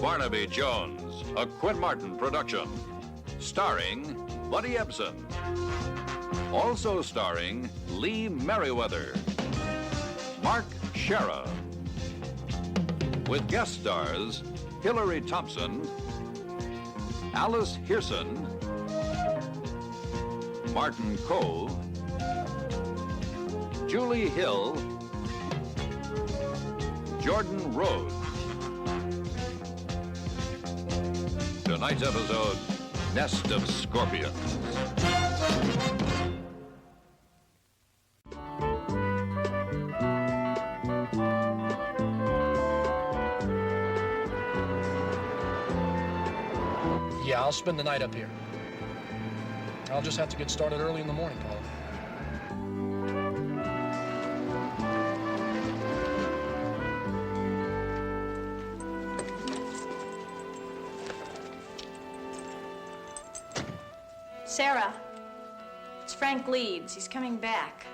Barnaby Jones, a Quint Martin production. Starring Buddy Ebsen. Also starring Lee Merriweather, Mark Shera, with guest stars Hillary Thompson, Alice Hirson, Martin Cove, Julie Hill, Jordan Rhodes. Tonight's episode, Nest of Scorpions. Yeah, I'll spend the night up here. I'll just have to get started early in the morning, Paul. Sarah, it's Frank Leeds. He's coming back.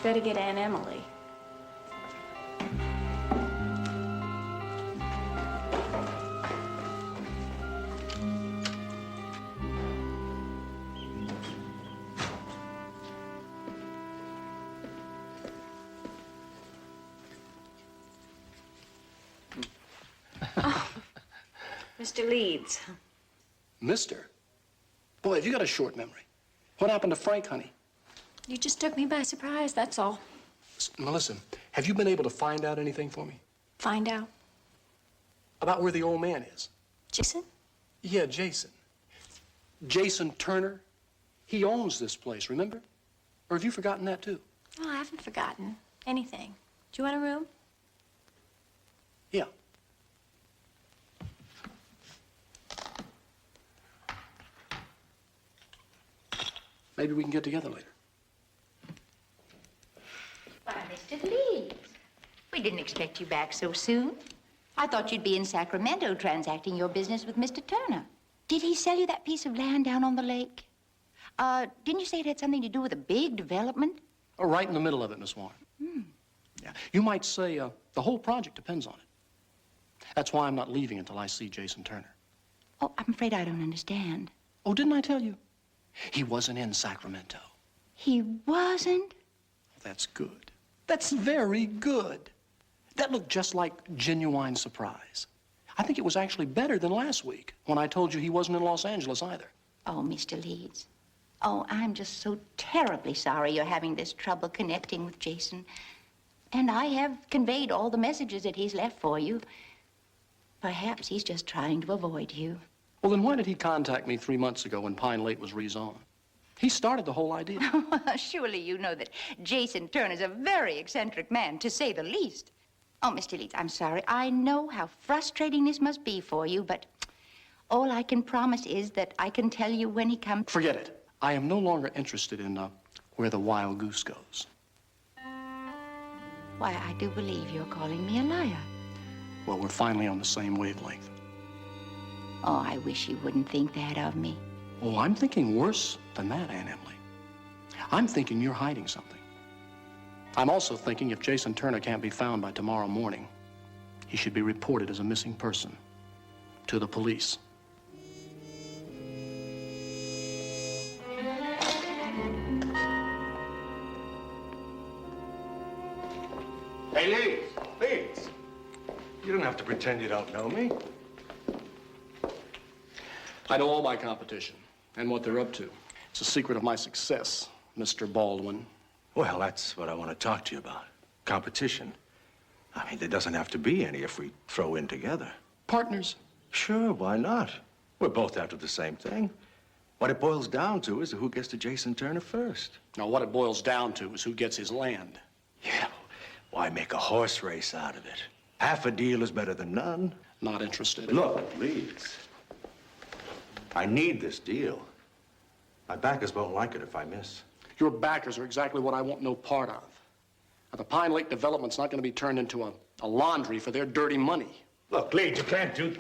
Better get Aunt Emily. Oh, Mr. Leeds. Mister? Boy, have you got a short memory. What happened to Frank, honey? You just took me by surprise, that's all. Now listen, have you been able to find out anything for me? Find out. About where the old man is? Jason? Yeah, Jason. Jason Turner. He owns this place, remember? Or have you forgotten that, too? Oh, I haven't forgotten anything. Do you want a room? Yeah. Maybe we can get together later. Why, Mr. Leeds, we didn't expect you back so soon. I thought you'd be in Sacramento transacting your business with Mr. Turner. Did he sell you that piece of land down on the lake? Didn't you say it had something to do with a big development? Oh, right in the middle of it, Miss Warren. Yeah. You might say the whole project depends on it. That's why I'm not leaving until I see Jason Turner. Oh, I'm afraid I don't understand. Oh, didn't I tell you? He wasn't in Sacramento. He wasn't? That's good. That's very good. That looked just like genuine surprise. I think it was actually better than last week when I told you he wasn't in Los Angeles either. Oh, Mr. Leeds. Oh, I'm just so terribly sorry you're having this trouble connecting with Jason. And I have conveyed all the messages that he's left for you. Perhaps he's just trying to avoid you. Well, then why did he contact me 3 months ago when Pine Lake was rezoned? He started the whole idea. Surely you know that Jason Turner's a very eccentric man, to say the least. Oh, Mr. Leeds, I'm sorry. I know how frustrating this must be for you, but all I can promise is that I can tell you when he comes. Forget it. I am no longer interested in where the wild goose goes. Why, I do believe you're calling me a liar. Well, we're finally on the same wavelength. Oh, I wish you wouldn't think that of me. Oh, I'm thinking worse than that, Aunt Emily. I'm thinking you're hiding something. I'm also thinking if Jason Turner can't be found by tomorrow morning, he should be reported as a missing person to the police. Hey, Leeds. You don't have to pretend you don't know me. I know all my competition and what they're up to. It's a secret of my success, Mr. Baldwin. Well, that's what I want to talk to you about. Competition. I mean, there doesn't have to be any if we throw in together. Partners? Sure, why not? We're both after the same thing. What it boils down to is who gets to Jason Turner first. Now, what it boils down to is who gets his land. Yeah, why make a horse race out of it? Half a deal is better than none. Not interested. Look, Leeds. I need this deal. My backers won't like it if I miss. Your backers are exactly what I want no part of. Now, the Pine Lake development's not going to be turned into a laundry for their dirty money. Look, Leeds, you can't do...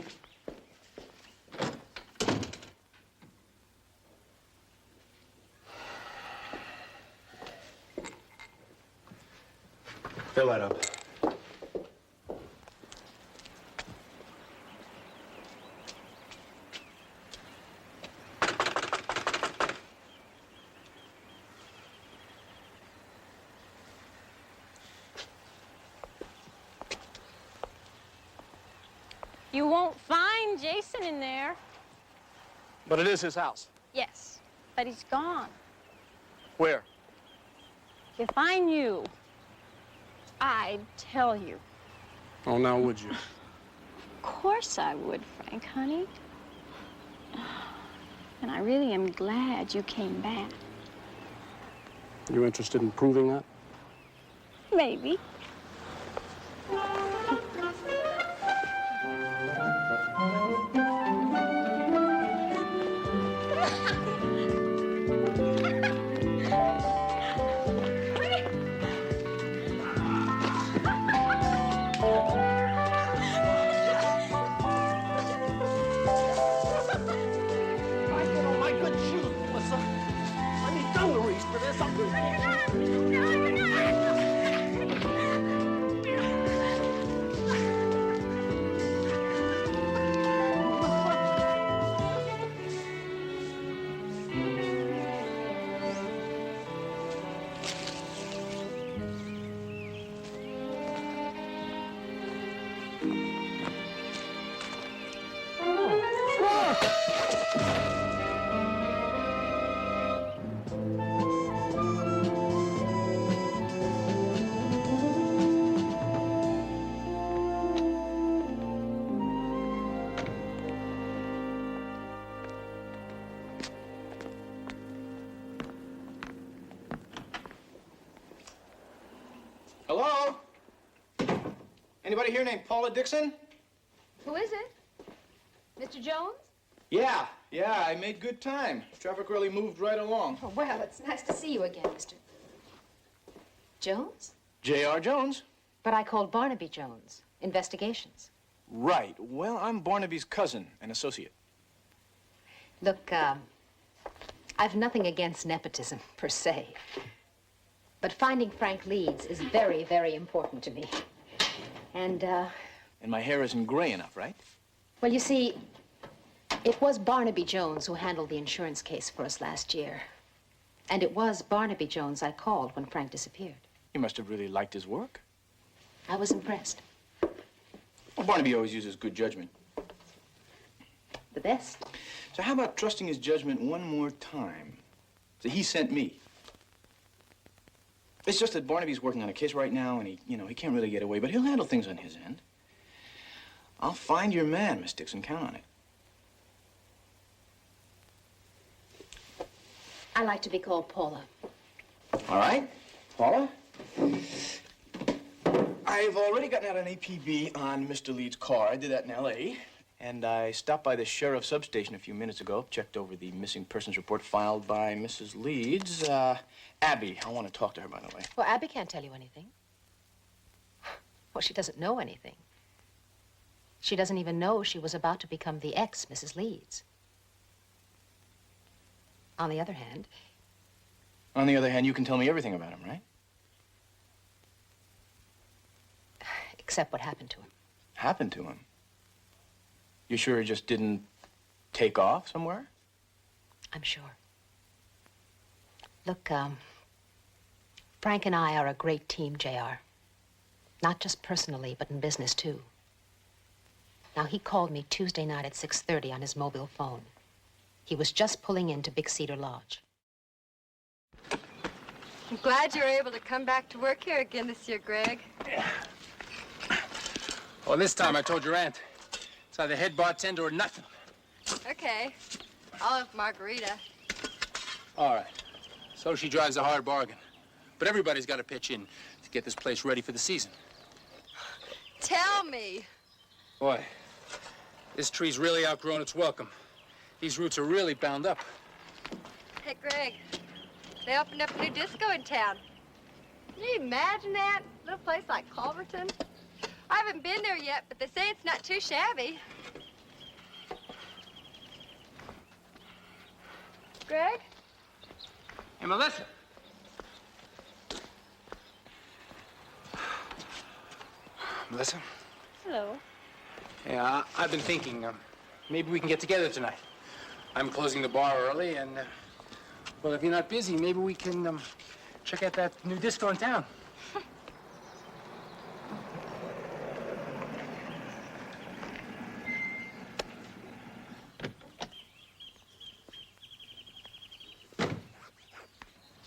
Fill that up. You won't find Jason in there. But it is his house. Yes, but he's gone. Where? If I knew, I'd tell you. Oh, now would you? Of course I would, Frank, honey. And I really am glad you came back. You interested in proving that? Maybe. Hello? Anybody here named Paula Dixon? Who is it? Mr. Jones? Yeah, I made good time. Traffic really moved right along. Oh, well, it's nice to see you again, Mr. Jones? J.R. Jones? But I called Barnaby Jones. Investigations. Right. Well, I'm Barnaby's cousin and associate. Look, I've nothing against nepotism, per se. But finding Frank Leeds is very, very important to me. And my hair isn't gray enough, right? well, you see, it was Barnaby Jones who handled the insurance case for us last year. And it was Barnaby Jones I called when Frank disappeared. You must have really liked his work. I was impressed. Well, Barnaby always uses good judgment. The best. So how about trusting his judgment one more time? So he sent me. It's just that Barnaby's working on a case right now, and he can't really get away, but he'll handle things on his end. I'll find your man, Miss Dixon. Count on it. I like to be called Paula. All right, Paula? I've already gotten out an APB on Mr. Leeds' car. I did that in L.A., and I stopped by the sheriff's substation a few minutes ago, checked over the missing persons report filed by Mrs. Leeds. Abby, I want to talk to her, by the way. Well, Abby can't tell you anything. Well, she doesn't know anything. She doesn't even know she was about to become the ex-Mrs. Leeds. On the other hand... On the other hand, you can tell me everything about him, right? Except what happened to him. Happened to him? You sure he just didn't take off somewhere? I'm sure. Look, Frank and I are a great team, J.R. Not just personally, but in business, too. Now, he called me Tuesday night at 6:30 on his mobile phone. He was just pulling into Big Cedar Lodge. I'm glad you were able to come back to work here again this year, Greg. Yeah. Well, this time I told your aunt. It's either head bartender or nothing. Okay. I'll have margarita. All right. So she drives a hard bargain. But everybody's got to pitch in to get this place ready for the season. Tell me. Boy, this tree's really outgrown its welcome. These roots are really bound up. Hey, Greg. They opened up a new disco in town. Can you imagine that? A little place like Culverton? I haven't been there yet, but they say it's not too shabby. Greg? Hey, Melissa. Melissa? Hello. Yeah, I've been thinking, maybe we can get together tonight. I'm closing the bar early, and, well, if you're not busy, maybe we can, check out that new disco in town.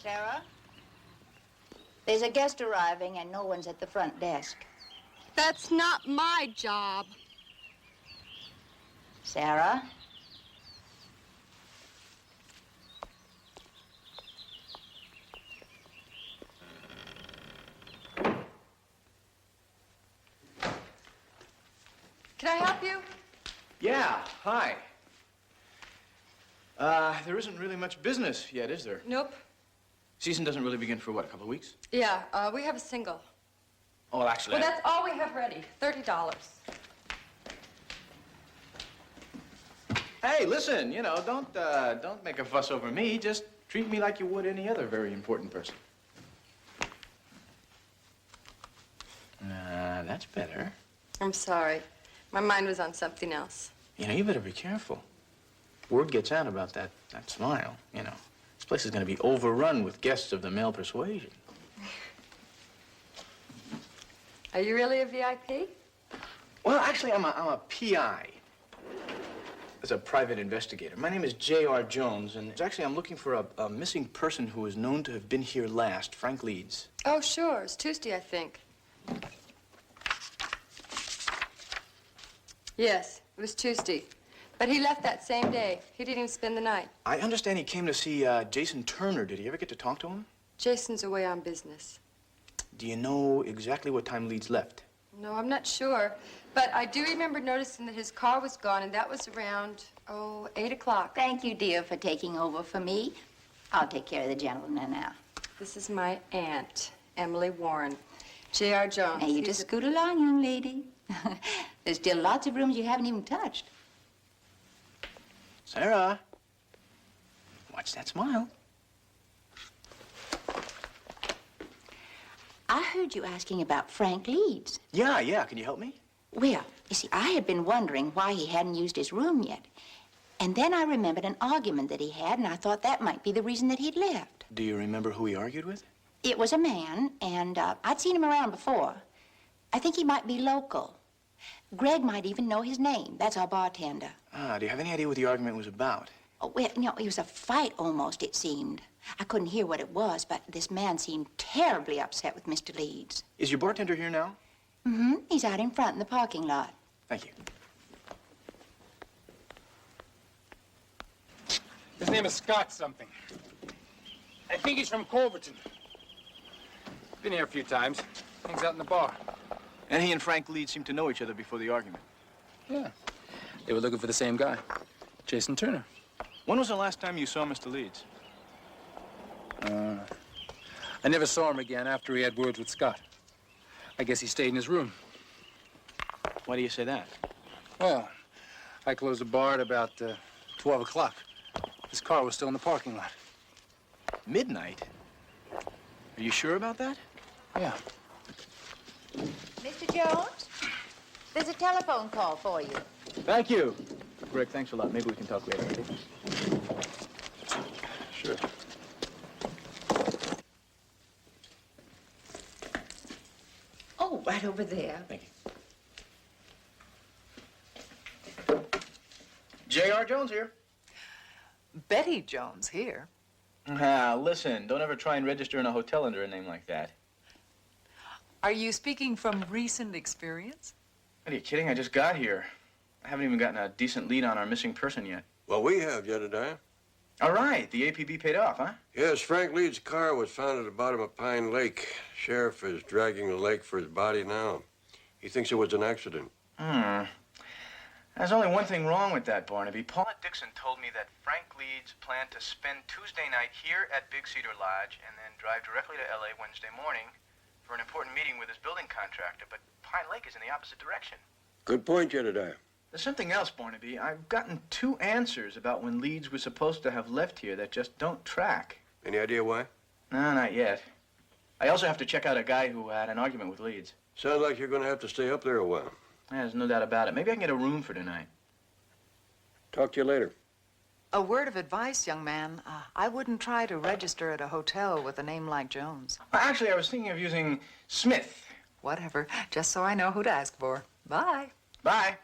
Sarah? There's a guest arriving and no one's at the front desk. That's not my job. Sarah? Can I help you? Yeah, hi. There isn't really much business yet, is there? Nope. Season doesn't really begin for what, a couple of weeks? Yeah, we have a single. Oh, well, actually, Well, that's all we have ready. $30. Hey, listen, you know, don't make a fuss over me. Just treat me like you would any other very important person. That's better. I'm sorry. My mind was on something else. You know, you better be careful. Word gets out about that smile, you know. This place is going to be overrun with guests of the male persuasion. Are you really a VIP? Well, actually, I'm a PI. As a private investigator. My name is J.R. Jones, and actually I'm looking for a missing person who is known to have been here last, Frank Leeds. Oh, sure. It's Tuesday, I think. Yes, it was Tuesday. But he left that same day. He didn't even spend the night. I understand he came to see Jason Turner. Did he ever get to talk to him? Jason's away on business. Do you know exactly what time Leeds left? No, I'm not sure. But I do remember noticing that his car was gone, and that was around, 8 o'clock. Thank you, dear, for taking over for me. I'll take care of the gentleman now. This is my aunt, Emily Warren. J.R. Jones. Now, you He's just a- scoot along, young lady. There's still lots of rooms you haven't even touched. Sarah, watch that smile. I heard you asking about Frank Leeds. Yeah. Can you help me? Well, you see, I had been wondering why he hadn't used his room yet. And then I remembered an argument that he had, and I thought that might be the reason that he'd left. Do you remember who he argued with? It was a man, and I'd seen him around before. I think he might be local. Greg might even know his name. That's our bartender. Do you have any idea what the argument was about? Oh, well, you know, it was a fight almost, it seemed. I couldn't hear what it was, but this man seemed terribly upset with Mr. Leeds. Is your bartender here now? Mm-hmm. He's out in front in the parking lot. Thank you. His name is Scott something. I think he's from Culverton. Been here a few times. Hangs out in the bar. And he and Frank Leeds seemed to know each other before the argument. Yeah. They were looking for the same guy, Jason Turner. When was the last time you saw Mr. Leeds? I never saw him again after he had words with Scott. I guess he stayed in his room. Why do you say that? Well, I closed the bar at about 12 o'clock. His car was still in the parking lot. Midnight? Are you sure about that? Yeah. Mr. Jones, there's a telephone call for you. Thank you. Greg, thanks a lot. Maybe we can talk later. Okay? Sure. Oh, right over there. Thank you. J.R. Jones here. Betty Jones here. Listen, don't ever try and register in a hotel under a name like that. Are you speaking from recent experience? What, are you kidding? I just got here. I haven't even gotten a decent lead on our missing person yet. Well, we have, Jedediah. All right, the APB paid off, huh? Yes, Frank Leeds' car was found at the bottom of Pine Lake. Sheriff is dragging the lake for his body now. He thinks it was an accident. There's only one thing wrong with that, Barnaby. Paula Dixon told me that Frank Leeds planned to spend Tuesday night here at Big Cedar Lodge and then drive directly to L.A. Wednesday morning for an important meeting with his building contractor, but Pine Lake is in the opposite direction. Good point, Jedediah. There's something else, Barnaby. I've gotten 2 answers about when Leeds was supposed to have left here that just don't track. Any idea why? No, not yet. I also have to check out a guy who had an argument with Leeds. Sounds like you're going to have to stay up there a while. Yeah, there's no doubt about it. Maybe I can get a room for tonight. Talk to you later. A word of advice, young man. I wouldn't try to register at a hotel with a name like Jones. Actually, I was thinking of using Smith. Whatever, just so I know who to ask for. Bye. Bye.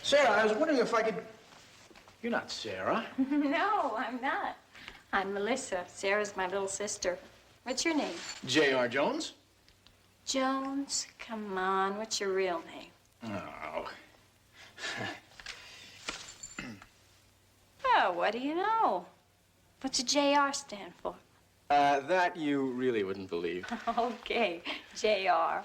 Sarah, I was wondering if I could... You're not Sarah. No, I'm not. I'm Melissa. Sarah's my little sister. What's your name? J.R. Jones? Jones? Come on, what's your real name? Oh. Oh, what do you know? What's a JR stand for? That you really wouldn't believe. Okay, JR.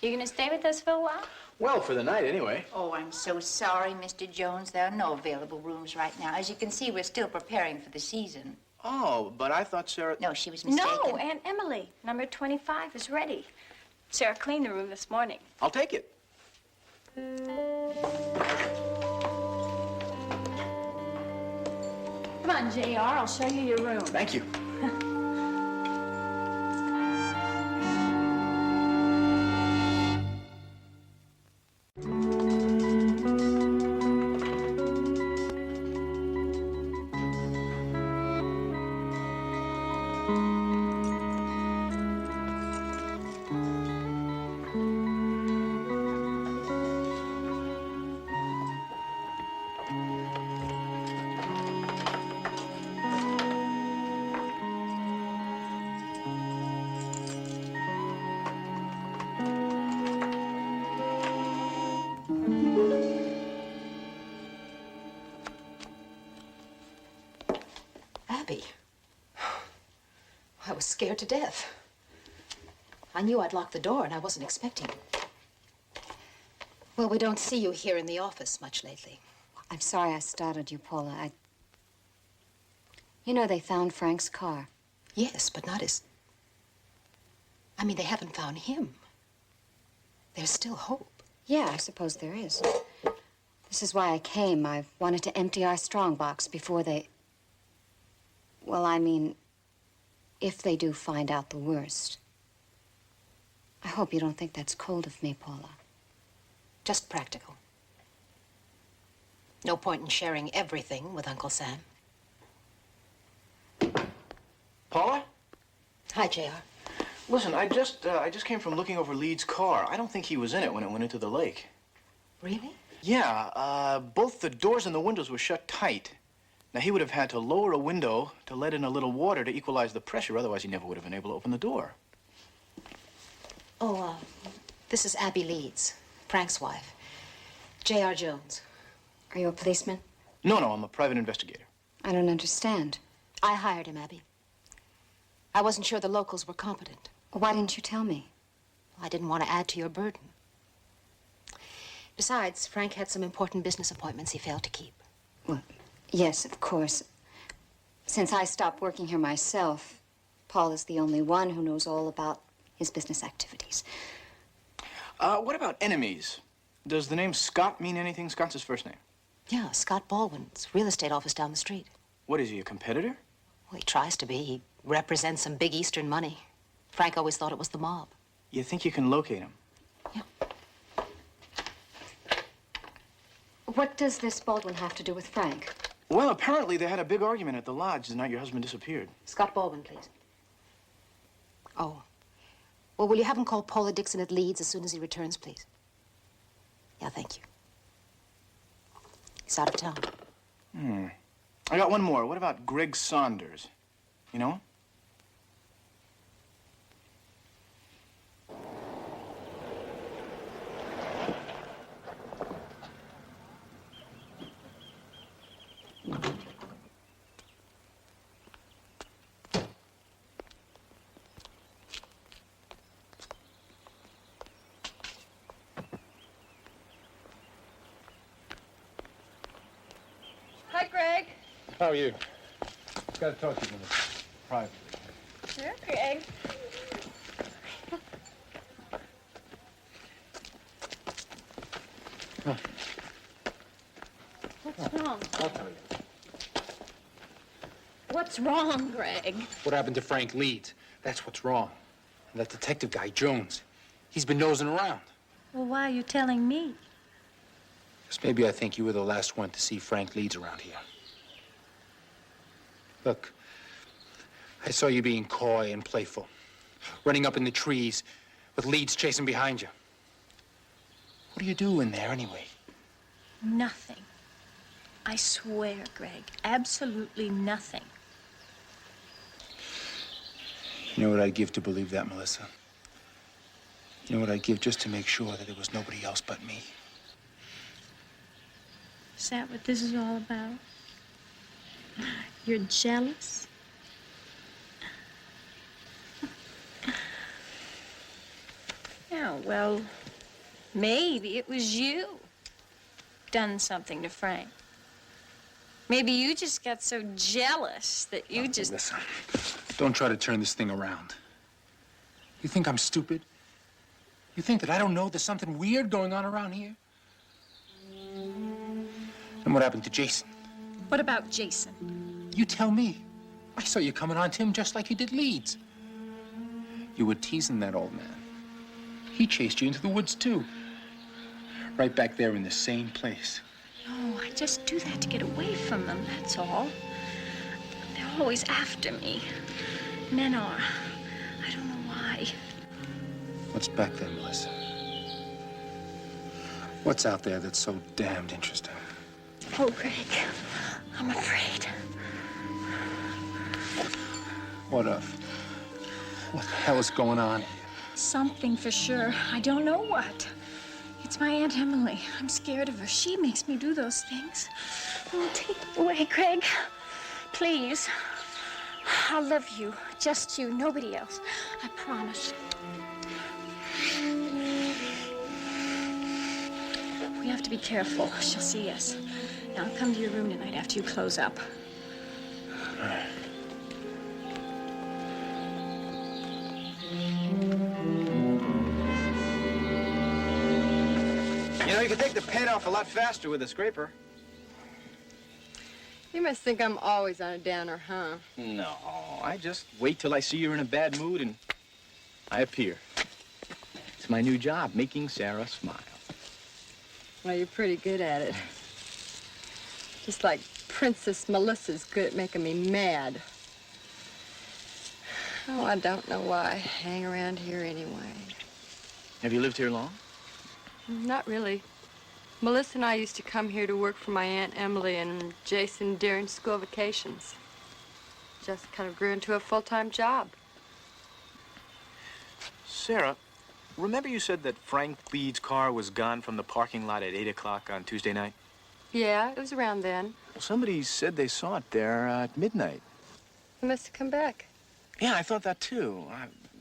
You gonna stay with us for a while? Well, for the night, anyway. Oh, I'm so sorry, Mr. Jones. There are no available rooms right now. As you can see, we're still preparing for the season. Oh, but I thought Sarah... No, she was mistaken. No, Aunt Emily. Number 25 is ready. Sarah cleaned the room this morning. I'll take it. Come on, JR. I'll show you your room. Thank you. Abby. I was scared to death. I knew I'd locked the door, and I wasn't expecting you. Well, we don't see you here in the office much lately. I'm sorry I startled you, Paula. You know they found Frank's car. Yes, but not his... I mean, they haven't found him. There's still hope. Yeah, I suppose there is. This is why I came. I wanted to empty our strongbox before they... Well, I mean, if they do find out the worst. I hope you don't think that's cold of me, Paula. Just practical. No point in sharing everything with Uncle Sam. Paula? Hi, J.R. Listen, I just came from looking over Leeds' car. I don't think he was in it when it went into the lake. Really? Yeah, both the doors and the windows were shut tight. Now, he would have had to lower a window to let in a little water to equalize the pressure. Otherwise, he never would have been able to open the door. Oh, this is Abby Leeds, Frank's wife. J.R. Jones. Are you a policeman? No, I'm a private investigator. I don't understand. I hired him, Abby. I wasn't sure the locals were competent. Why didn't you tell me? I didn't want to add to your burden. Besides, Frank had some important business appointments he failed to keep. Well, yes, of course. Since I stopped working here myself, Paul is the only one who knows all about his business activities. What about enemies? Does the name Scott mean anything? Scott's his first name. Yeah, Scott Baldwin's real estate office down the street. What, is he, a competitor? Well, he tries to be. He represents some big Eastern money. Frank always thought it was the mob. You think you can locate him? Yeah. What does this Baldwin have to do with Frank? Well, apparently they had a big argument at the lodge the night your husband disappeared. Scott Baldwin, please. Oh. Well, will you have him call Paula Dixon at Leeds as soon as he returns, please? Yeah, thank you. He's out of town. I got one more. What about Greg Saunders? You know him? Hi, Greg. How are you? Got to talk to you a minute, privately. Sure, Greg. What's wrong? I'll tell you. What's wrong, Greg? What happened to Frank Leeds? That's what's wrong. And that detective guy, Jones, he's been nosing around. Well, why are you telling me? Because maybe I think you were the last one to see Frank Leeds around here. Look, I saw you being coy and playful, running up in the trees with Leeds chasing behind you. What are you doing there, anyway? Nothing. I swear, Greg, absolutely nothing. You know what I'd give to believe that, Melissa? You know what I'd give just to make sure that there was nobody else but me? Is that what this is all about? You're jealous? Yeah, well, maybe it was you done something to Frank. Maybe you just got so jealous that you just... Listen, don't try to turn this thing around. You think I'm stupid? You think that I don't know there's something weird going on around here? And what happened to Jason? What about Jason? You tell me. I saw you coming on to him just like you did Leeds. You were teasing that old man. He chased you into the woods, too. Right back there in the same place. No, I just do that to get away from them, that's all. They're always after me. Men are. I don't know why. What's back there, Melissa? What's out there that's so damned interesting? Oh, Greg, I'm afraid. What of? What the hell is going on here? Something for sure. I don't know what. It's my Aunt Emily. I'm scared of her. She makes me do those things. Oh, take it away, Craig. Please. I'll love you. Just you. Nobody else. I promise. We have to be careful. She'll see us. Now, I'll come to your room tonight after you close up. All right. You know, you can take the paint off a lot faster with a scraper. You must think I'm always on a downer, huh? No, I just wait till I see you're in a bad mood and I appear. It's my new job, making Sarah smile. Well, you're pretty good at it. Just like Princess Melissa's good at making me mad. Oh, I don't know why I hang around here anyway. Have you lived here long? Not really. Melissa and I used to come here to work for my Aunt Emily and Jason during school vacations. Just kind of grew into a full-time job. Sarah, remember you said that Frank Leeds' car was gone from the parking lot at 8 o'clock on Tuesday night? Yeah, it was around then. Well, somebody said they saw it there at midnight. He must have come back. Yeah, I thought that too.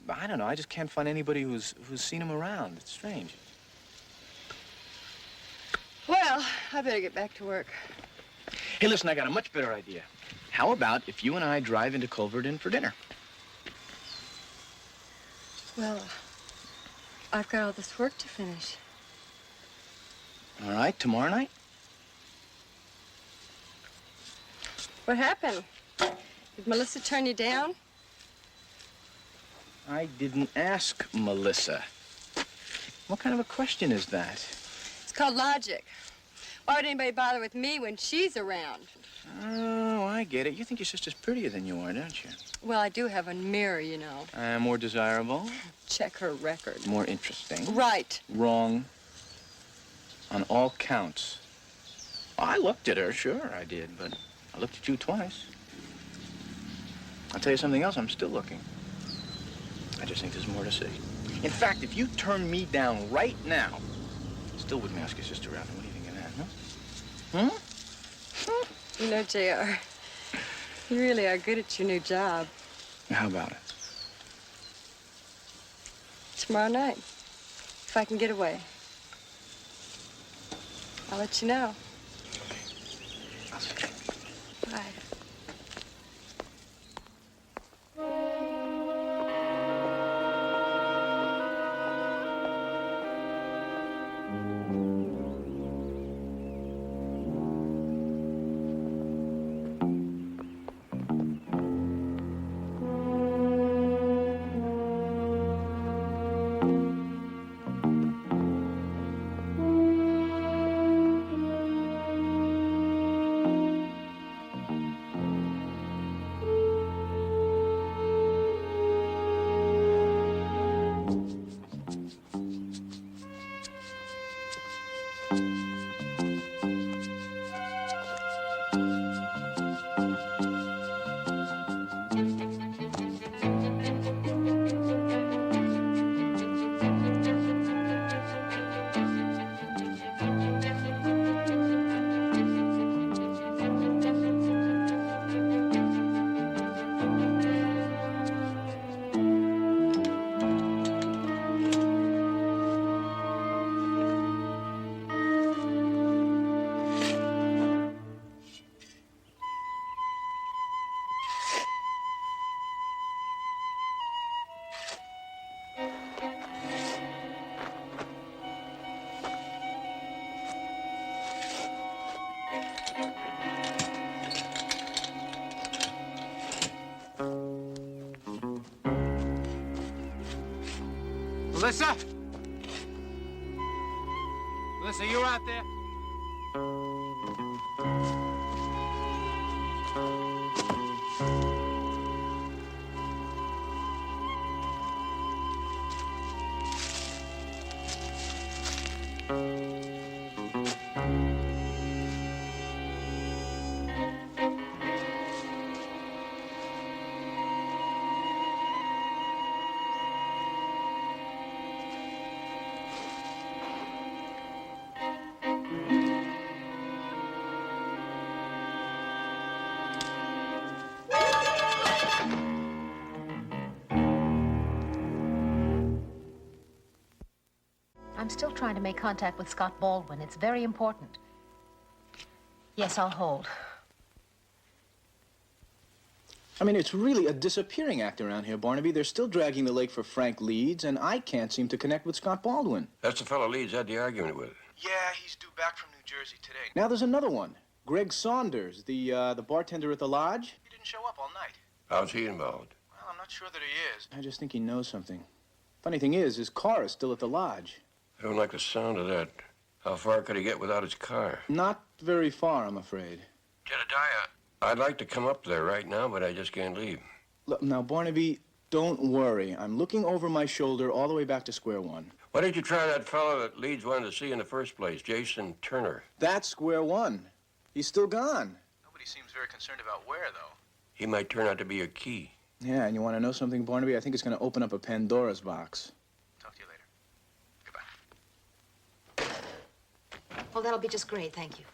I don't know. I just can't find anybody who's seen him around. It's strange. Well, I better get back to work. Hey, listen, I got a much better idea. How about if you and I drive into Culverden for dinner? Well, I've got all this work to finish. All right, tomorrow night? What happened? Did Melissa turn you down? I didn't ask Melissa. What kind of a question is that? It's called logic. Why would anybody bother with me when she's around? Oh, I get it. You think your sister's prettier than you are, don't you? Well, I do have a mirror, you know. More desirable. Check her record. More interesting. Right. Wrong. On all counts. I looked at her, sure I did, but I looked at you twice. I'll tell you something else, I'm still looking. I just think there's more to see. In fact, if you turn me down right now, still wouldn't ask your sister out. What do you think of that, huh? You know, JR, you really are good at your new job. How about it? Tomorrow night, if I can get away. I'll let you know. I'll see. Bye. Melissa? Melissa, you out there? I'm still trying to make contact with Scott Baldwin. It's very important. Yes, I'll hold. I mean, it's really a disappearing act around here, Barnaby. They're still dragging the lake for Frank Leeds, and I can't seem to connect with Scott Baldwin. That's the fellow Leeds had the argument with. Yeah, he's due back from New Jersey today. Now there's another one. Greg Saunders, the bartender at the lodge. He didn't show up all night. How's he involved? Well, I'm not sure that he is. I just think he knows something. Funny thing is, his car is still at the lodge. I don't like the sound of that. How far could he get without his car? Not very far, I'm afraid. Jedediah, I'd like to come up there right now, but I just can't leave. Look, now, Barnaby, don't worry. I'm looking over my shoulder all the way back to square one. Why did you try that fellow that Leeds wanted to see in the first place, Jason Turner? That's square one. He's still gone. Nobody seems very concerned about where, though. He might turn out to be a key. Yeah, and you want to know something, Barnaby? I think it's going to open up a Pandora's box. Talk to you later. Goodbye. Well, that'll be just great, thank you.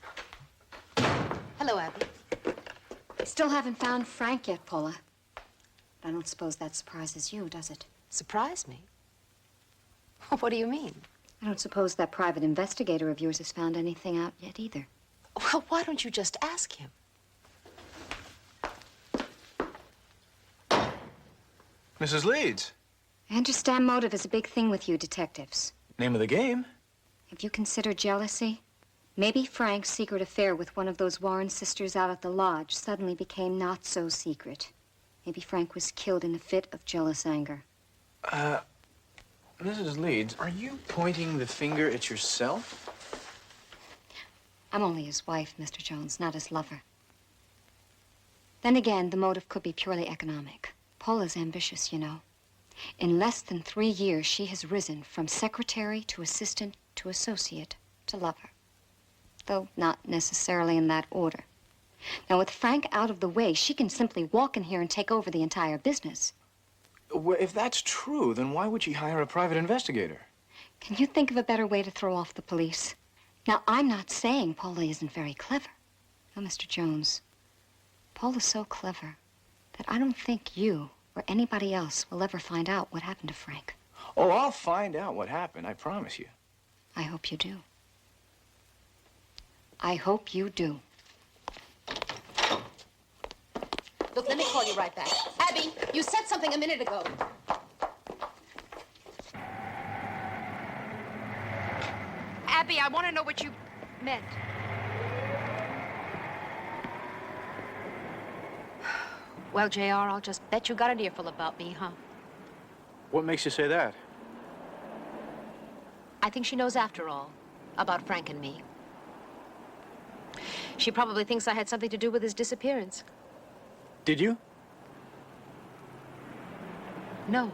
Hello, Abby. Still haven't found Frank yet, Paula. But I don't suppose that surprises you, does it? Surprise me? What do you mean? I don't suppose that private investigator of yours has found anything out yet either. Well, why don't you just ask him? Mrs. Leeds. I understand motive is a big thing with you detectives. Name of the game? Have you considered jealousy? Maybe Frank's secret affair with one of those Warren sisters out at the lodge suddenly became not so secret. Maybe Frank was killed in a fit of jealous anger. Mrs. Leeds, are you pointing the finger at yourself? I'm only his wife, Mr. Jones, not his lover. Then again, the motive could be purely economic. Paula's ambitious, you know. In less than 3 years, she has risen from secretary to assistant to associate to lover. Though not necessarily in that order. Now, with Frank out of the way, she can simply walk in here and take over the entire business. Well, if that's true, then why would she hire a private investigator? Can you think of a better way to throw off the police? Now, I'm not saying Paula isn't very clever. No, Mr. Jones, Paula's so clever that I don't think you or anybody else will ever find out what happened to Frank. Oh, I'll find out what happened, I promise you. I hope you do. I hope you do. Look, let me call you right back. Abby, you said something a minute ago. Abby, I want to know what you meant. Well, JR, I'll just bet you got an earful about me, huh? What makes you say that? I think she knows after all about Frank and me. She probably thinks I had something to do with his disappearance. Did you? No.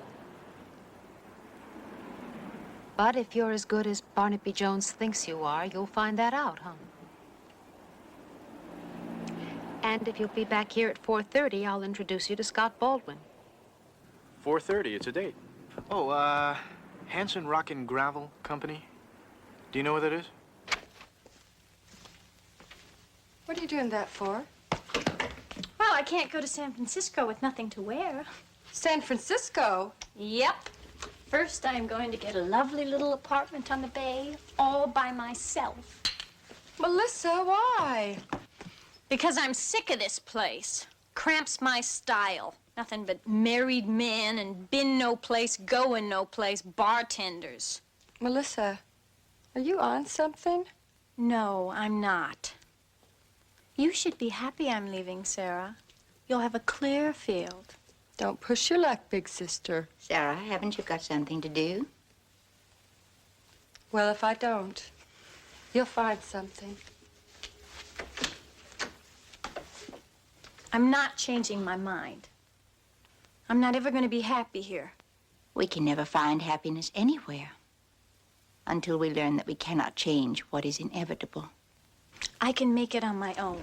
But if you're as good as Barnaby Jones thinks you are, you'll find that out, huh? And if you'll be back here at 4:30, I'll introduce you to Scott Baldwin. 4:30, it's a date. Oh, Hanson Rock and Gravel Company. Do you know what that is? What are you doing that for? Well, I can't go to San Francisco with nothing to wear. San Francisco? Yep. First, I'm going to get a lovely little apartment on the bay, all by myself. Melissa, why? Because I'm sick of this place. Cramps my style. Nothing but married men and been no place, going no place, bartenders. Melissa, are you on something? No, I'm not. You should be happy I'm leaving, Sarah. You'll have a clear field. Don't push your luck, big sister. Sarah, haven't you got something to do? Well, if I don't, you'll find something. I'm not changing my mind. I'm not ever going to be happy here. We can never find happiness anywhere until we learn that we cannot change what is inevitable. I can make it on my own.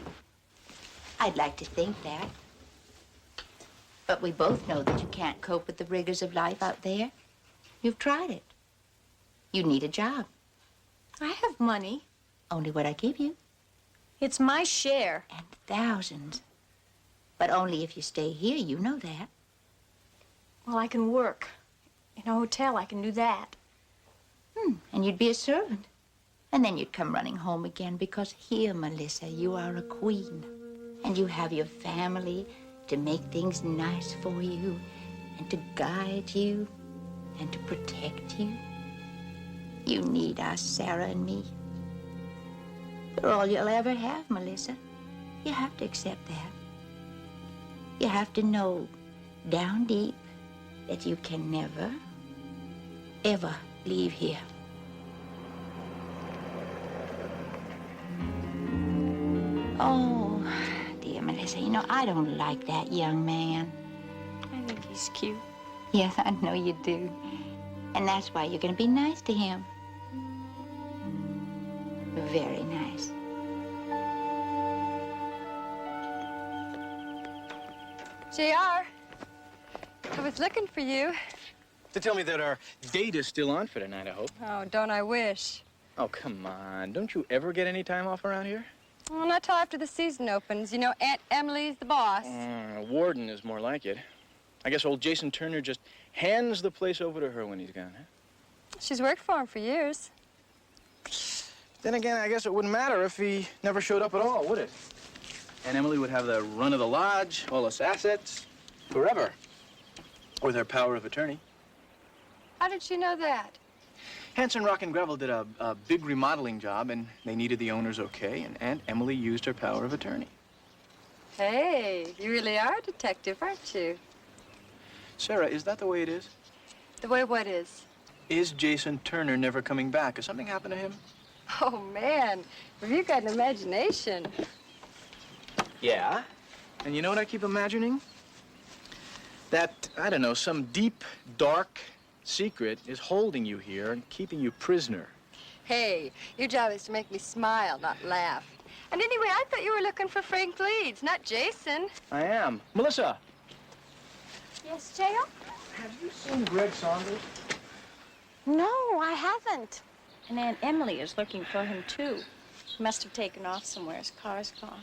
I'd like to think that. But we both know that you can't cope with the rigors of life out there. You've tried it. You need a job. I have money. Only what I give you. It's my share. And thousands. But only if you stay here, you know that. Well, I can work. In a hotel, I can do that. And you'd be a servant. And then you'd come running home again because here, Melissa, you are a queen. And you have your family to make things nice for you and to guide you and to protect you. You need us, Sarah and me. They're all you'll ever have, Melissa. You have to accept that. You have to know down deep that you can never, ever leave here. Oh, dear Melissa, you know, I don't like that young man. I think he's cute. Yes, I know you do. And that's why you're going to be nice to him. Very nice. JR, I was looking for you. To tell me that our date is still on for tonight, I hope. Oh, don't I wish. Oh, come on. Don't you ever get any time off around here? Well, not till after the season opens. You know, Aunt Emily's the boss. Warden is more like it. I guess old Jason Turner just hands the place over to her when he's gone, huh? She's worked for him for years. Then again, I guess it wouldn't matter if he never showed up at all, would it? And Emily would have the run of the lodge, all us assets, forever, with her power of attorney. How did she know that? Hanson Rock and Gravel did a big remodeling job, and they needed the owner's okay, and Aunt Emily used her power of attorney. Hey, you really are a detective, aren't you? Sarah, is that the way it is? The way what is? Is Jason Turner never coming back? Has something happened to him? Oh, man, have you got an imagination? Yeah. And you know what I keep imagining? That, I don't know, some deep, dark secret is holding you here and keeping you prisoner. Hey, your job is to make me smile, not laugh. And anyway, I thought you were looking for Frank Leeds, not Jason. I am. Melissa! Yes, J.R.? Have you seen Greg Saunders? No, I haven't. And Aunt Emily is looking for him, too. He must have taken off somewhere. His car's gone.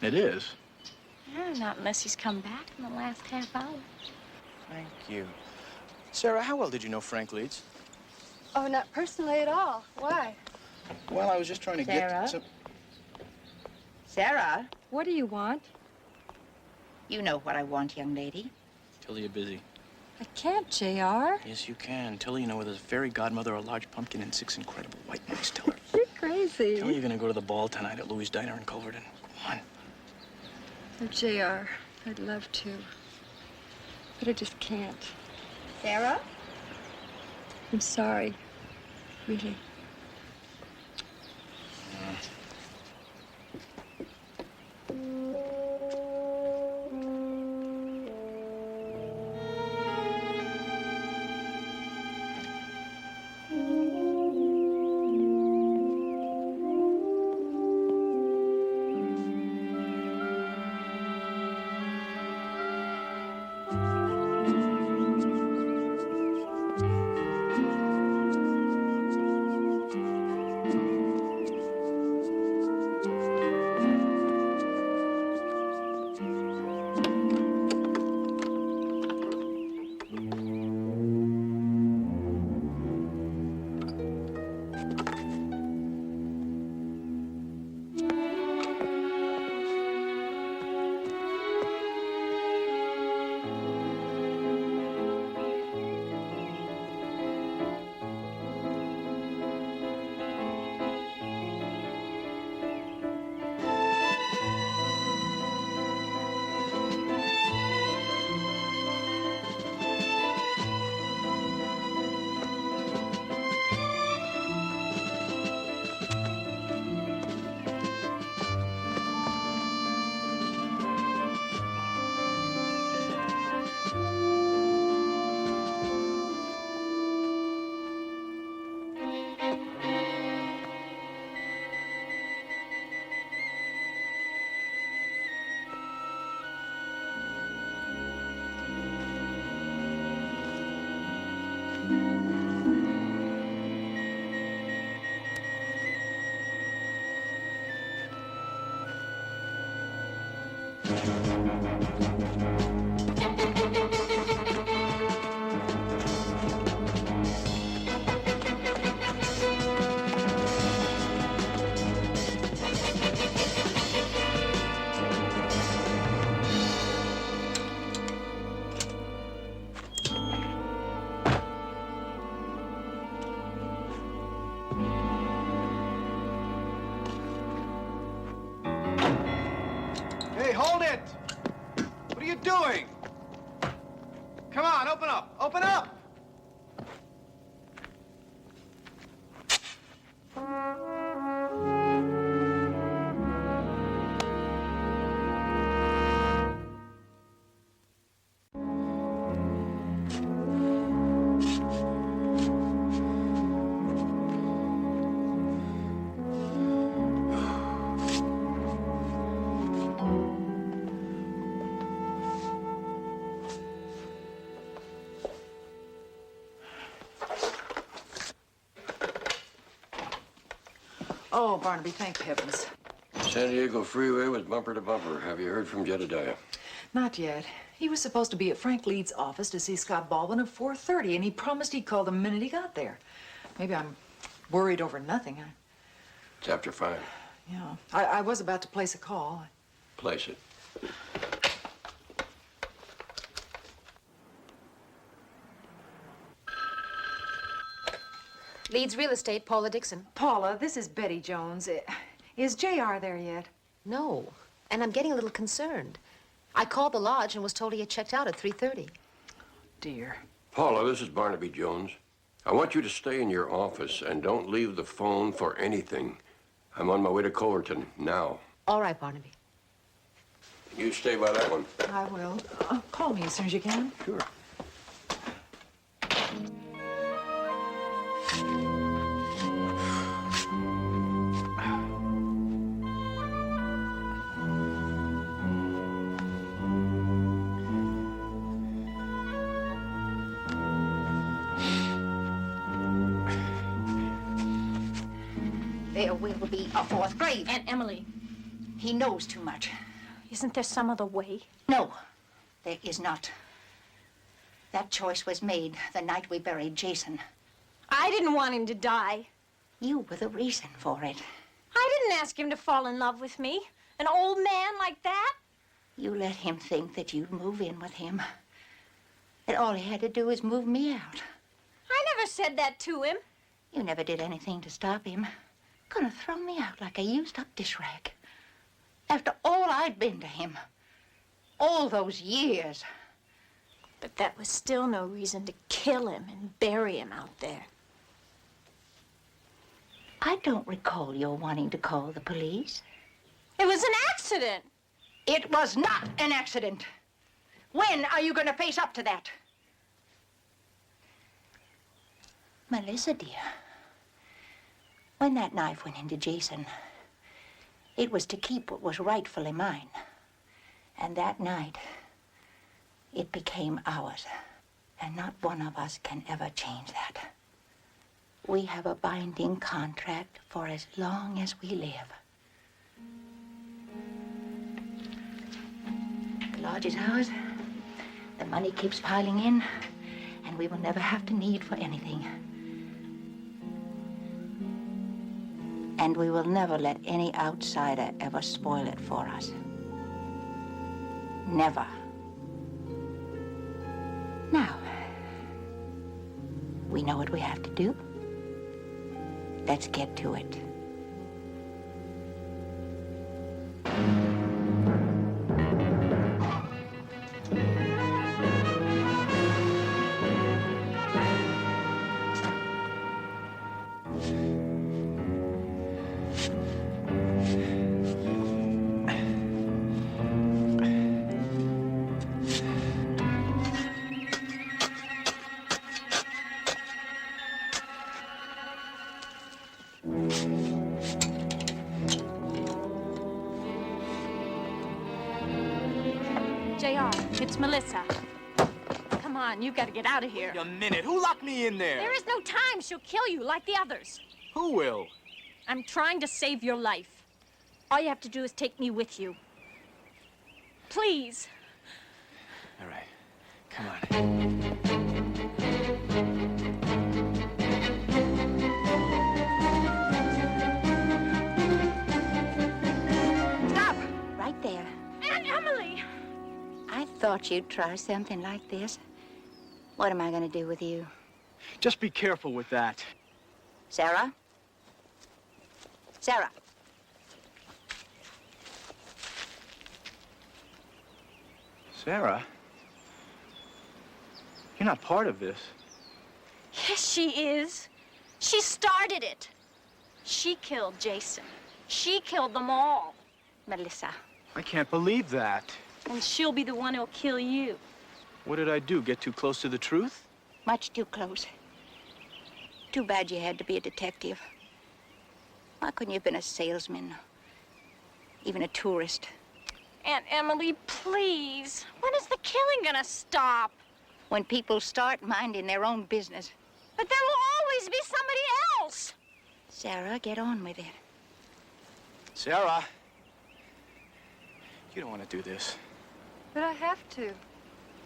It is? Yeah, not unless he's come back in the last half hour. Thank you. Sarah, how well did you know Frank Leeds? Oh, not personally at all. Why? Well, I was just trying to Sarah? get some... Sarah? What do you want? You know what I want, young lady. Tell her you're busy. I can't, JR. Yes, you can. Tell her you know where there's a fairy godmother, a large pumpkin, and 6 incredible white mice. Tell her. You're crazy. Tell her you're gonna go to the ball tonight at Louis' Diner in Culverton. Come on. Oh, JR, I'd love to. But I just can't. Sarah? I'm sorry. Really. Hey, hold it! What are you doing? Come on, open up! Open up! Oh, Barnaby, thank heavens. San Diego Freeway was bumper to bumper. Have you heard from Jedediah? Not yet. He was supposed to be at Frank Leeds' office to see Scott Baldwin at 4:30, and he promised he'd call the minute he got there. Maybe I'm worried over nothing. It's after 5. Yeah. I was about to place a call. Place it. Leeds Real Estate, Paula Dixon. Paula, this is Betty Jones. Is JR there yet? No, and I'm getting a little concerned. I called the lodge and was told he had checked out at 3:30. Dear. Paula, this is Barnaby Jones. I want you to stay in your office and don't leave the phone for anything. I'm on my way to Culverton now. All right, Barnaby. You stay by that one. I will. Call me as soon as you can. Sure. There will be a 4th grade. Aunt Emily, He knows too much. isn't there some other way? No, there is not. That choice was made the night we buried Jason. I didn't want him to die. You were the reason for it. I didn't ask him to fall in love with me. An old man like that? You let him think that you'd move in with him. That all he had to do was move me out. I never said that to him. You never did anything to stop him. Gonna throw me out like a used-up dish rag. After all I'd been to him. All those years. But that was still no reason to kill him and bury him out there. I don't recall your wanting to call the police. It was an accident. It was not an accident. When are you going to face up to that? Melissa, dear, when that knife went into Jason, it was to keep what was rightfully mine. And that night, it became ours. And not one of us can ever change that. We have a binding contract for as long as we live. The lodge is ours. The money keeps piling in, and we will never have to need for anything. And we will never let any outsider ever spoil it for us. Never. Now, we know what we have to do. Let's get to it. JR, it's Melissa. Come on, you've got to get out of here. A minute. Who locked me in there? There is no time. She'll kill you like the others. Who will? I'm trying to save your life. All you have to do is take me with you. please. All right. Come on. Stop! Right there. Aunt Emily! I thought you'd try something like this. What am I going to do with you? Just be careful with that. Sarah? Sarah. Sarah? You're not part of this. Yes, she is. She started it. She killed Jason. She killed them all. Melissa. I can't believe that. And she'll be the one who'll kill you. What did I do? Get too close to the truth? Much too close. Too bad you had to be a detective. Why couldn't you have been a salesman? Even a tourist? Aunt Emily, please. When is the killing gonna stop? When people start minding their own business. But there will always be somebody else. Sarah, get on with it. Sarah. You don't want to do this. But I have to.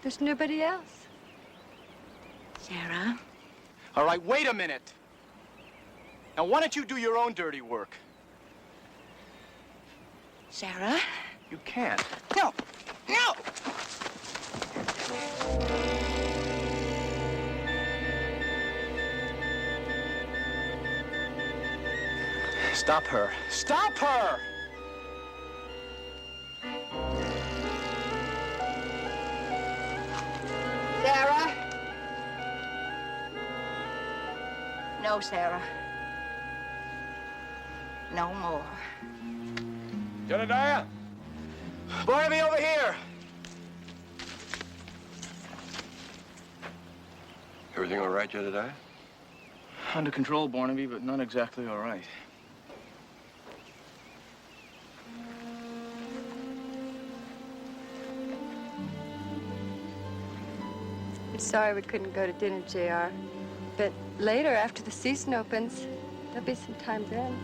There's nobody else. Sarah? All right, wait a minute. Now, why don't you do your own dirty work? Sarah? You can't. No! No! Stop her. Stop her! Sarah? No, Sarah. No more. Jedediah? Barnaby, over here! Everything all right, Jedediah? Under control, Barnaby, but not exactly all right. I'm sorry we couldn't go to dinner, JR. But later, after the season opens, there'll be some time then.